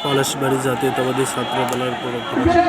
পলাশবাড়ী জাতীয়তাবাদী ছাত্র দলের পক্ষ থেকে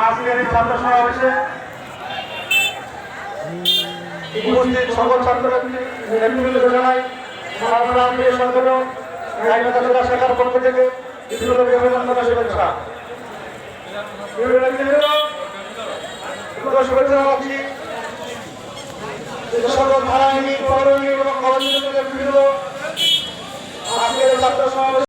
আজকের এই ছাত্র সমাবেশে উপস্থিত সকল ছাত্রছাত্রী নেতৃবৃন্দকে জানাই সংগ্রাম প্রিয় সংগঠন আইনগত শাখার পক্ষ থেকে অভিনন্দন শুভেচ্ছা শুভেচ্ছা জানাচ্ছি সকল ধারায়